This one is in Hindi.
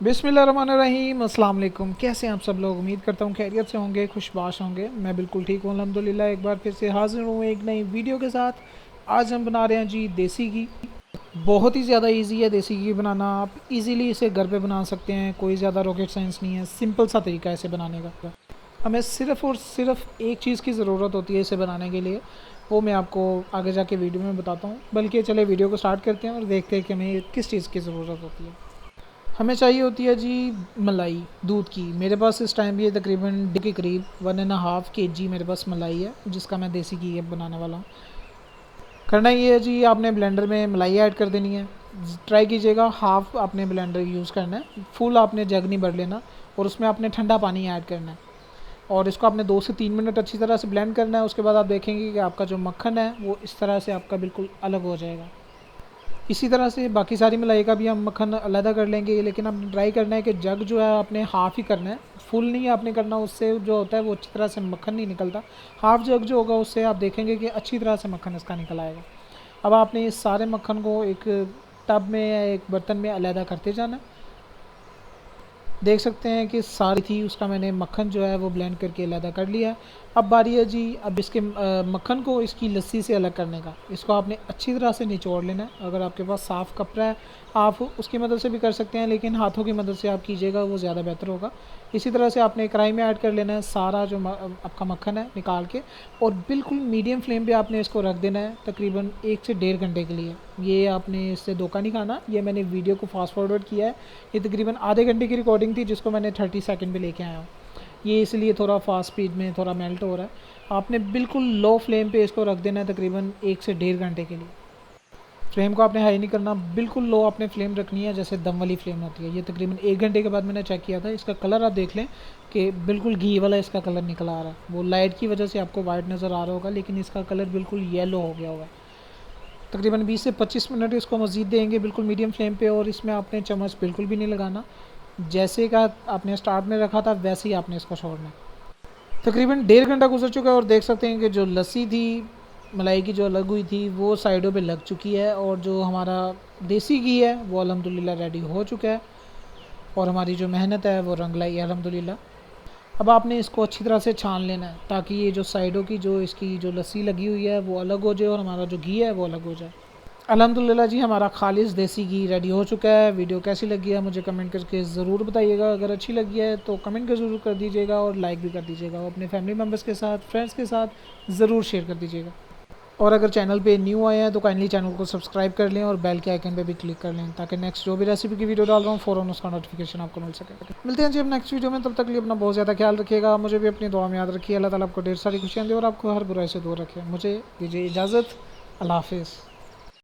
बिस्मिल्लाहिर्रहमानिर्रहीम, अस्सलाम वालेकुम। कैसे हैं आप सब लोग? उम्मीद करता हूँ खैरियत से होंगे, खुशबाश होंगे। मैं बिल्कुल ठीक हूँ अल्हम्दुलिल्लाह। एक बार फिर से हाज़िर हूँ एक नई वीडियो के साथ। आज हम बना रहे हैं जी देसी घी। बहुत ही ज़्यादा इजी है देसी घी बनाना। आप इजीली इसे घर पे बना सकते हैं, कोई ज़्यादा रॉकेट साइंस नहीं है, सिंपल सा तरीका है इसे बनाने का। हमें सिर्फ़ और सिर्फ एक चीज़ की ज़रूरत होती है इसे बनाने के लिए, वो मैं आपको आगे जाके वीडियो में बताता हूँ। बल्कि चले वीडियो को स्टार्ट करते हैं और देखते हैं कि हमें किस चीज़ की ज़रूरत होती है। हमें चाहिए होती है जी मलाई, दूध की। मेरे पास इस टाइम भी तकरीबन के करीब 1.5 kg मेरे पास मलाई है, जिसका मैं देसी घी अब बनाने वाला हूँ। करना ये है जी, आपने ब्लेंडर में मलाई ऐड कर देनी है। ट्राई कीजिएगा हाफ़ आपने ब्लेंडर यूज़ करना है, फुल आपने जग नहीं भर लेना। और उसमें आपने ठंडा पानी ऐड करना है और इसको आपने 2 से 3 मिनट अच्छी तरह से ब्लेंड करना है। उसके बाद आप देखेंगे कि आपका जो मक्खन है वो इस तरह से आपका बिल्कुल अलग हो जाएगा। इसी तरह से बाकी सारी मलाई का भी हम मक्खन अलहदा कर लेंगे, लेकिन आपने ट्राई करना है कि जग जो है आपने हाफ़ ही करना है, फुल नहीं आपने करना। उससे जो होता है वो अच्छी तरह से मक्खन नहीं निकलता। हाफ़ जग जो होगा उससे आप देखेंगे कि अच्छी तरह से मक्खन इसका निकल आएगा। अब आपने इस सारे मक्खन को एक टब में या एक बर्तन में अलहदा करते जाना है। देख सकते हैं कि सारी थी उसका मैंने मक्खन जो है वो ब्लेंड करके अलहदा कर लिया। अब बारी है जी अब इसके मक्खन को इसकी लस्सी से अलग करने का। इसको आपने अच्छी तरह से निचोड़ लेना है। अगर आपके पास साफ़ कपड़ा है आप उसकी मदद से भी कर सकते हैं, लेकिन हाथों की मदद से आप कीजिएगा वो ज़्यादा बेहतर होगा। इसी तरह से आपने कढ़ाई में ऐड कर लेना है सारा जो आपका मक्खन है निकाल के, और बिल्कुल मीडियम फ्लेम पे आपने इसको रख देना है तकरीबन 1 से 1.5 घंटे के लिए। ये आपने इससे धोखा नहीं खाना। ये मैंने वीडियो को फास्ट फॉरवर्ड किया है। ये तकरीबन आधे घंटे की रिकॉर्डिंग थी जिसको मैंने 30 सेकंड पे लेके आया हूँ। ये इसलिए थोड़ा फास्ट स्पीड में थोड़ा मेल्ट हो रहा है। आपने बिल्कुल लो फ्लेम पे इसको रख देना है तकरीबन 1 से 1.5 घंटे के लिए। फ्लेम को आपने हाई नहीं करना, बिल्कुल लो आपने फ्लेम रखनी है, जैसे दम वाली फ्लेम होती है। ये तकरीबन 1 घंटे के बाद मैंने चेक किया था। इसका कलर आप देख लें कि बिल्कुल घी वाला इसका कलर निकल आ रहा है। वो लाइट की वजह से आपको वाइट नज़र आ रहा होगा, लेकिन इसका कलर बिल्कुल येलो हो गया होगा। तकरीबन 20 से 25 मिनट इसको मज़ीद देंगे बिल्कुल मीडियम फ्लेम पे। और इसमें आपने चम्मच बिल्कुल भी नहीं लगाना, जैसे का आपने स्टार्ट में रखा था वैसे ही आपने इसको छोड़ना है। तकरीबन 1.5 घंटा गुजर चुका है और देख सकते हैं कि जो लस्सी थी मलाई की जो अलग हुई थी वो साइडों पे लग चुकी है, और जो हमारा देसी घी है वो अल्हम्दुलिल्लाह रेडी हो चुका है, और हमारी जो मेहनत है वो रंग लाई है अल्हम्दुलिल्लाह। अब आपने इसको अच्छी तरह से छान लेना है ताकि ये जो साइडों की जो इसकी जो लस्सी लगी हुई है वो अलग हो जाए और हमारा जो घी है वो अलग हो जाए। अल्हम्दुलिल्लाह जी हमारा खालिस देसी घी रेडी हो चुका है। वीडियो कैसी लगी है मुझे कमेंट करके ज़रूर बताइएगा। अगर अच्छी लगी है तो कमेंट कर ज़रूर कर दीजिएगा और लाइक भी कर दीजिएगा। और अपने फैमिली मेम्बर्स के साथ, फ्रेंड्स के साथ ज़रूर शेयर कर दीजिएगा। और अगर चैनल पे न्यू आए हैं तो काइंडली चैनल को सब्सक्राइब कर लें और बेल के आइकन पे भी क्लिक कर लें, ताकि नेक्स्ट जो भी रेसिपी की वीडियो डाल रहा हूँ फ़ौरन उसका नोटिफिकेशन आपको मिल सके। मिलते हैं जी अब नेक्स्ट वीडियो में। तब तक के लिए अपना बहुत ज़्यादा ख्याल रखिएगा। मुझे भी अपनी दुआ में याद रखिए। अल्लाह ताला आपको ढेर सारी खुशियाँ दे और आपको हर बुराई से दूर रखे। मुझे दीजिए इजाज़त। अल्लाह हाफ़िज़।